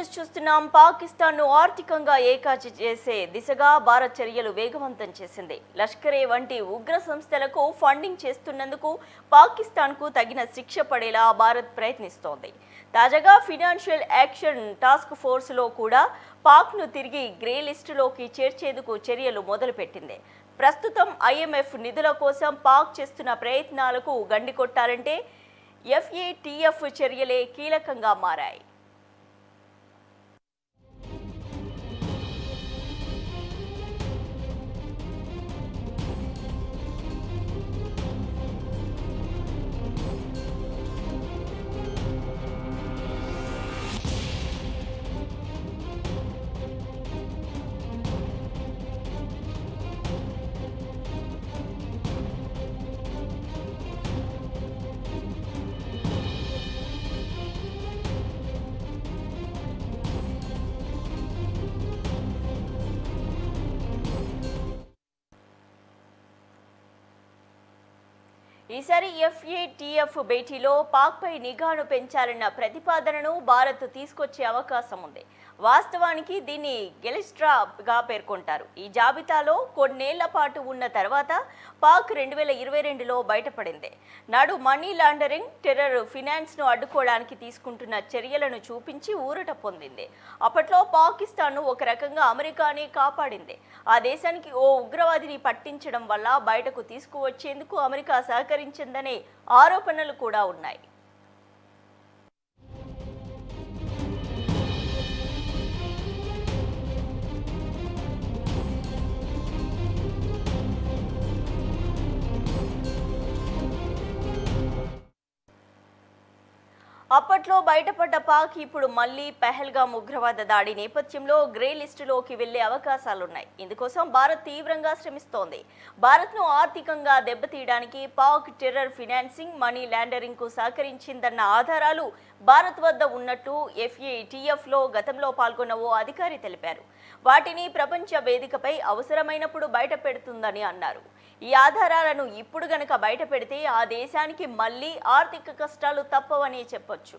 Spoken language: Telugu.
న్యూస్ చూస్తున్నాం. పాకిస్తాన్ను ఆర్థికంగా ఏకాచి చేసే దిశగా భారత్ చర్యలు వేగవంతం చేసింది. లష్కరే వంటి ఉగ్ర సంస్థలకు ఫండింగ్ చేస్తున్నందుకు పాకిస్తాన్కు తగిన శిక్ష పడేలా భారత్ ప్రయత్నిస్తోంది. తాజాగా ఫైనాన్షియల్ యాక్షన్ టాస్క్ ఫోర్స్లో కూడా పాక్ను తిరిగి గ్రే లిస్టులోకి చేర్చేందుకు చర్యలు మొదలుపెట్టింది. ప్రస్తుతం IMF నిధుల కోసం పాక్ చేస్తున్న ప్రయత్నాలకు గండి కొట్టాలంటే FATF చర్యలే కీలకంగా మారాయి. ఈసారి FATF భేటీలో పాక్పై నిఘాను పెంచాలన్న ప్రతిపాదనను భారత్ తీసుకొచ్చే అవకాశం ఉంది. వాస్తవానికి దీన్ని గెలిస్ట్రాగా పేర్కొంటారు. ఈ జాబితాలో కొన్నేళ్ల పాటు ఉన్న తర్వాత పాక్ 2022లో బయటపడింది. నాడు మనీ లాండరింగ్, టెర్రర్ ఫినాన్స్ను అడ్డుకోవడానికి తీసుకుంటున్న చర్యలను చూపించి ఊరట పొందింది. అప్పట్లో పాకిస్తాన్ను ఒక రకంగా అమెరికానే కాపాడింది. ఆ దేశానికి ఓ ఉగ్రవాదిని పట్టించడం వల్ల బయటకు తీసుకువచ్చేందుకు అమెరికా సహకరించిందనే ఆరోపణలు కూడా ఉన్నాయి. అప్పట్లో బయటపడ్డ పాక్ ఇప్పుడు మళ్లీ పెహల్గాం ఉగ్రవాద దాడి నేపథ్యంలో గ్రే లిస్టులోకి వెళ్లే అవకాశాలున్నాయి. ఇందుకోసం భారత్ తీవ్రంగా శ్రమిస్తోంది. భారత్ను ఆర్థికంగా దెబ్బతీయడానికి Pak terror financing, money laundering కు సహకరించిందన్న ఆధారాలు భారత్ వద్ద ఉన్నట్టు FATFలో గతంలో పాల్గొన్న ఓ అధికారి తెలిపారు. వాటిని ప్రపంచ వేదికపై అవసరమైనప్పుడు బయట పెడుతుందని అన్నారు. ఈ ఆధారాలను ఇప్పుడు గనక బయట పెడితే ఆ దేశానికి మళ్లీ ఆర్థిక కష్టాలు తప్పవని చెప్పొచ్చు.